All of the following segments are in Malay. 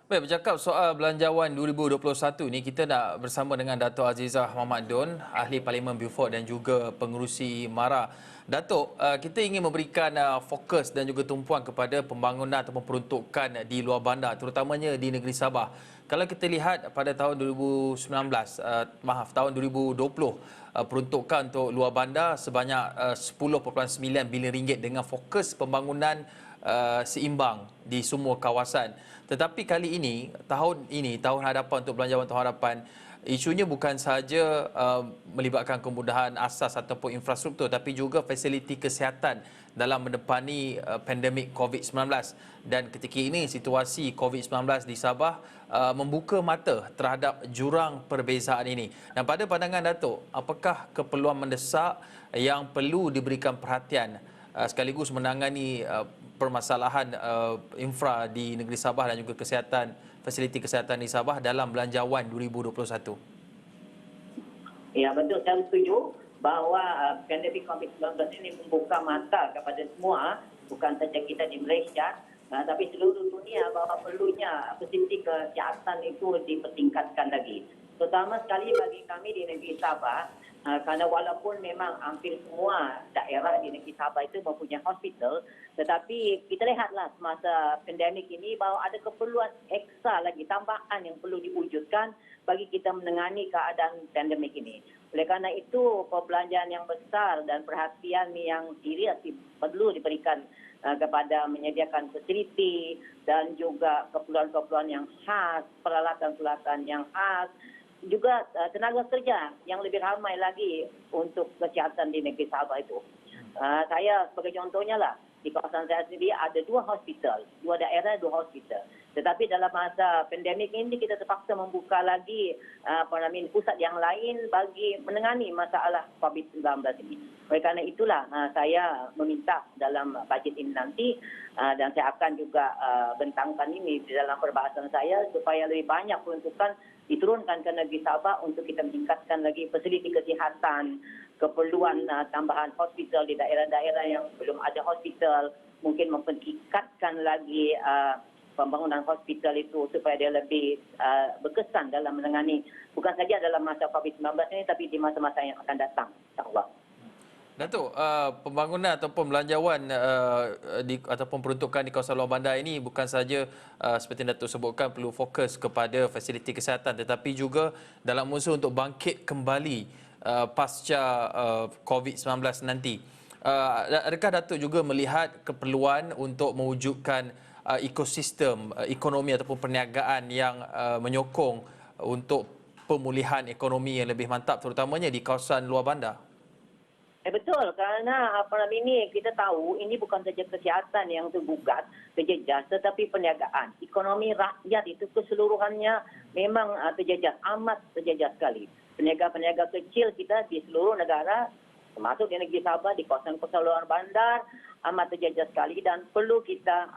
Baik, bercakap soal Belanjawan 2021 ni, kita nak bersama dengan Dato' Azizah Mohamad Don, Ahli Parlimen Beaufort dan juga Pengerusi MARA. Dato', kita ingin memberikan fokus dan juga tumpuan kepada pembangunan ataupun peruntukan di luar bandar, terutamanya di negeri Sabah. Kalau kita lihat pada tahun 2019, tahun 2020, peruntukan untuk luar bandar sebanyak 10.9 bilion ringgit dengan fokus pembangunan seimbang di semua kawasan. Tetapi kali ini, tahun hadapan untuk Belanjawan tahun hadapan, isunya bukan sahaja melibatkan kemudahan asas ataupun infrastruktur, tapi juga fasiliti kesihatan dalam menepani pandemik COVID-19. Dan ketika ini situasi COVID-19 di Sabah membuka mata terhadap jurang perbezaan ini. Dan pada pandangan Datuk, apakah keperluan mendesak yang perlu diberikan perhatian sekaligus menangani permasalahan infra di negeri Sabah dan juga fasiliti kesihatan di Sabah dalam Belanjawan 2021? Ya, betul. Saya setuju bahawa pandemik COVID-19 ini membuka mata kepada semua, bukan saja kita di Malaysia, tapi seluruh dunia, bahawa perlunya fasiliti kesihatan itu dipertingkatkan lagi. Terutama sekali bagi kami di negeri Sabah, kerana walaupun memang hampir semua daerah di negeri Sabah itu mempunyai hospital, tetapi kita lihatlah semasa pandemik ini bahawa ada keperluan ekstra lagi, tambahan yang perlu diwujudkan bagi kita menangani keadaan pandemik ini. Oleh kerana itu, perbelanjaan yang besar dan perhatian yang serius perlu diberikan kepada menyediakan fasiliti dan juga keperluan-keperluan yang khas, peralatan-peralatan yang khas, juga tenaga kerja yang lebih ramai lagi untuk kesihatan di negeri Sabah itu. Saya sebagai contohnya lah, di kawasan saya sendiri ada 2 hospital, 2 daerah, 2 hospital. Tetapi dalam masa pandemik ini kita terpaksa membuka lagi pusat yang lain bagi menangani masalah COVID-19 ini. Oleh kerana itulah saya meminta dalam bajet ini nanti, dan saya akan juga bentangkan ini di dalam perbahasan saya supaya lebih banyak peruntukan diturunkan ke negeri Sabah untuk kita meningkatkan lagi fasiliti kesihatan, keperluan tambahan hospital di daerah-daerah yang belum ada hospital, mungkin mempertingkatkan lagi pembangunan hospital itu supaya dia lebih berkesan dalam menangani bukan saja dalam masa COVID-19 ini, tapi di masa-masa yang akan datang, insyaAllah. Datuk, pembangunan ataupun belanjawan ataupun peruntukan di kawasan luar bandar ini bukan saja seperti Datuk sebutkan perlu fokus kepada fasiliti kesihatan, tetapi juga dalam usaha untuk bangkit kembali pasca COVID-19 nanti. Adakah Datuk juga melihat keperluan untuk mewujudkan ekosistem ekonomi ataupun perniagaan yang menyokong untuk pemulihan ekonomi yang lebih mantap, terutamanya di kawasan luar bandar? Betul, kerana ini kita tahu ini bukan saja kesihatan yang tergugat, terjejas, tetapi perniagaan. Ekonomi rakyat itu keseluruhannya memang terjejas, amat terjejas sekali. Peniaga-peniaga kecil kita di seluruh negara, termasuk di negeri Sabah, di kawasan-kawasan luar bandar, amat terjejas sekali dan perlu kita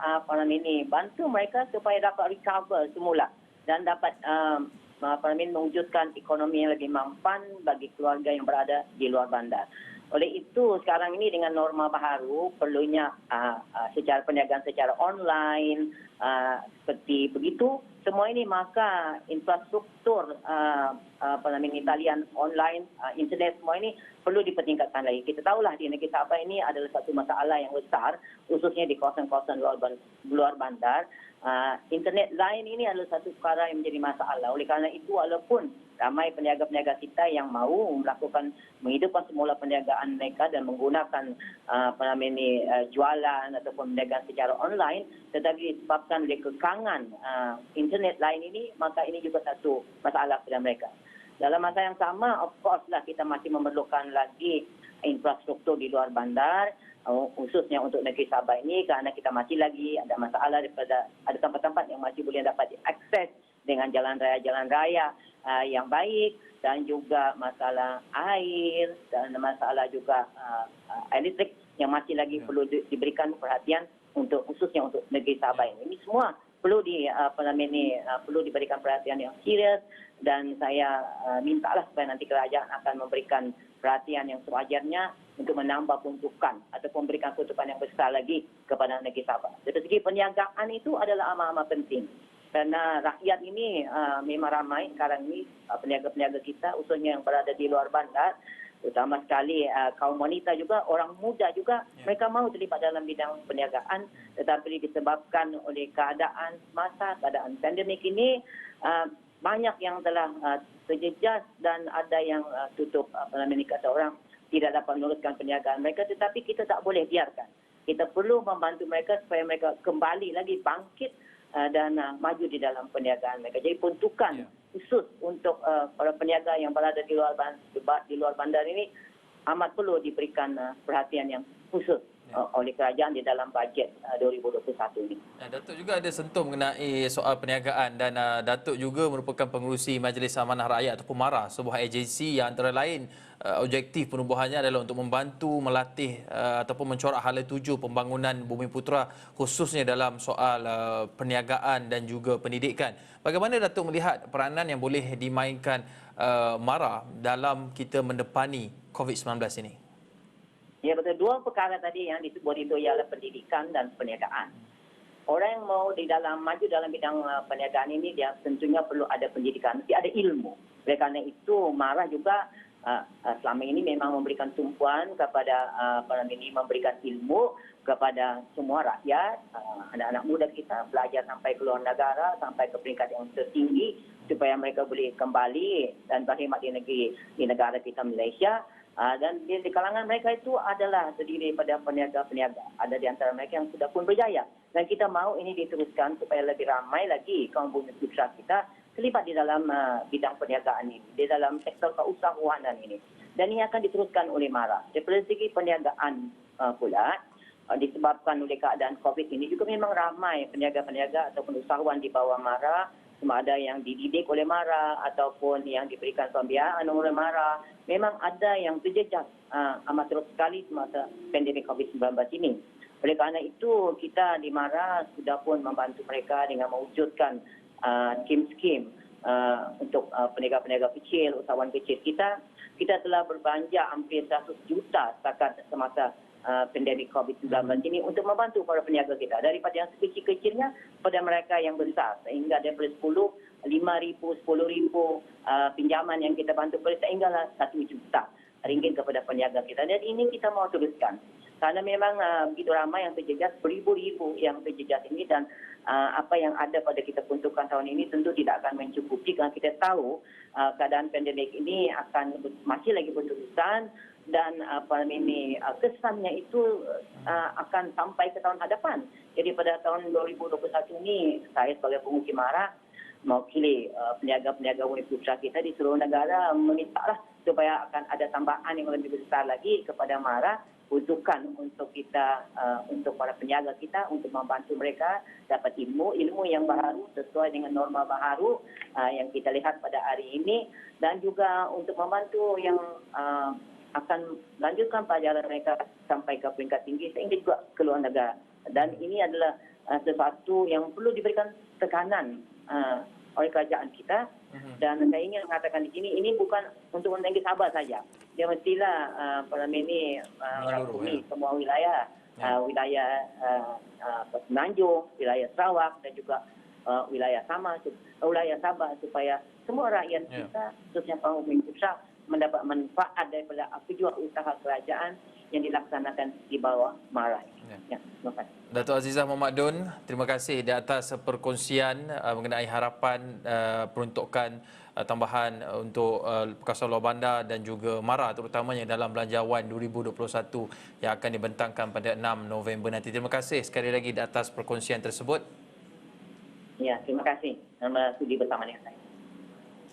bantu mereka supaya dapat recover semula dan dapat mewujudkan ekonomi yang lebih mampan bagi keluarga yang berada di luar bandar. Oleh itu sekarang ini dengan norma baru perlunya secara perniagaan secara online seperti begitu semua ini, maka infrastruktur talian online, internet semua ini perlu dipertingkatkan lagi. Kita tahulah di negeri Sabah ini adalah satu masalah yang besar khususnya di kawasan-kawasan luar bandar. Internet lain ini adalah satu perkara yang menjadi masalah. Oleh kerana itu walaupun ramai peniaga-peniaga kita yang mahu menghidupkan semula perniagaan mereka dan menggunakan jualan ataupun perniagaan secara online, tetapi disebabkan oleh kekangan internet lain ini, maka ini juga satu masalah kepada mereka. Dalam masa yang sama, of course lah kita masih memerlukan lagi infrastruktur di luar bandar, khususnya untuk negeri Sabah ini, kerana kita masih lagi ada masalah daripada ada tempat-tempat yang masih boleh dapat diakses dengan jalan raya yang baik, dan juga masalah air dan masalah juga elektrik yang masih lagi perlu diberikan perhatian khususnya untuk negeri Sabah ini. Ini semua perlu perlu diberikan perhatian yang serius, dan saya mintalah supaya nanti kerajaan akan memberikan perhatian yang sewajarnya untuk menambah peruntukan atau memberikan peruntukan yang besar lagi kepada negeri Sabah. Dari segi perniagaan itu adalah amat-amat penting. Kerana rakyat ini memang ramai sekarang ini, peniaga-peniaga kita khususnya yang berada di luar bandar, terutama sekali kaum wanita juga, orang muda juga, mereka mahu terlibat dalam bidang perniagaan, tetapi disebabkan oleh keadaan semasa, keadaan pandemik ini, banyak yang telah terjejas dan ada yang tutup, kata orang, tidak dapat meneruskan perniagaan mereka, tetapi kita tak boleh biarkan. Kita perlu membantu mereka supaya mereka kembali lagi bangkit dan maju di dalam perniagaan mereka. Jadi peruntukan khusus untuk para peniaga yang berada di luar bandar ini amat perlu diberikan perhatian yang khusus oleh kerajaan di dalam bajet 2021 ini. Datuk juga ada sentuh mengenai soal perniagaan dan Datuk juga merupakan pengerusi Majlis Amanah Rakyat ataupun MARA, sebuah agensi yang antara lain objektif penubuhannya adalah untuk membantu melatih ataupun mencorak hala tuju pembangunan Bumiputera khususnya dalam soal perniagaan dan juga pendidikan. Bagaimana Datuk melihat peranan yang boleh dimainkan MARA dalam kita mendepani COVID-19 ini? Ya betul, dua perkara tadi yang disebut itu ialah pendidikan dan perniagaan. Orang yang mau maju dalam bidang perniagaan ini, dia tentunya perlu ada pendidikan, mesti ada ilmu. Oleh kerana itu, MARA juga selama ini memang memberikan tumpuan kepada memberikan ilmu kepada semua rakyat, anak-anak muda kita belajar sampai ke luar negara, sampai ke peringkat yang tertinggi supaya mereka boleh kembali dan berkhidmat di negara kita Malaysia. Dan di kalangan mereka itu adalah terdiri pada peniaga-peniaga. Ada di antara mereka yang sudah pun berjaya. Dan kita mahu ini diteruskan supaya lebih ramai lagi kaum Bumiputera kita terlibat di dalam bidang perniagaan ini, di dalam sektor keusahawanan ini. Dan ini akan diteruskan oleh MARA. Dari segi perniagaan pula, disebabkan oleh keadaan COVID ini juga memang ramai peniaga-peniaga ataupun usahawan di bawah MARA, sama ada yang dididik oleh MARA ataupun yang diberikan pembiayaan oleh MARA. Memang ada yang terjejas amat teruk sekali semasa pandemik COVID-19 ini. Oleh kerana itu, kita di MARA sudah pun membantu mereka dengan mewujudkan skim-skim untuk peniaga-peniaga kecil, usahawan kecil kita. Kita telah berbanja hampir 100 juta setakat semasa pandemik COVID-19 ini untuk membantu para peniaga kita. Daripada yang sekecil-kecilnya pada mereka yang besar. Sehingga daripada 5,000, 10,000 pinjaman yang kita bantu sehinggalah 1 juta ringgit kepada peniaga kita. Dan ini kita mau teruskan. Karena memang begitu ramai yang terjejas, beribu-ribu yang terjejas ini dan apa yang ada pada kita peruntukan tahun ini tentu tidak akan mencukupi kerana kita tahu keadaan pandemik ini akan masih lagi berterusan dan kesannya itu akan sampai ke tahun hadapan. Jadi pada tahun 2021 ini saya sebagai pengurusi MARA mewakili peniaga-peniaga Bumiputera kita di seluruh negara memintalah supaya akan ada tambahan yang lebih besar lagi kepada MARA peruntukan untuk kita, untuk para peniaga kita, untuk membantu mereka dapat ilmu yang baru sesuai dengan norma baru yang kita lihat pada hari ini dan juga untuk membantu yang akan lanjutkan pelajaran mereka sampai ke peringkat tinggi sehingga juga ke luar negara. Dan ini adalah sesuatu yang perlu diberikan tekanan oleh kerajaan kita. Dan saya ingin mengatakan di sini, ini bukan untuk menanggi Sabah saja. Dia mestilah parlimen ini merangkumi semua wilayah, wilayah Semenanjung, wilayah Sarawak dan juga wilayah Sabah supaya semua rakyat kita, khususnya kaum Bumiputera, mendapat manfaat daripada apa juga usaha kerajaan yang dilaksanakan di bawah MARA. Ya, terima kasih. Datuk Azizah Mohamed Don, terima kasih di atas perkongsian mengenai harapan peruntukan tambahan untuk Perkasan Luar Bandar dan juga MARA terutamanya dalam Belanjawan 2021 yang akan dibentangkan pada 6 November nanti. Terima kasih sekali lagi di atas perkongsian tersebut. Ya, terima kasih. Sudi bersama dengan saya.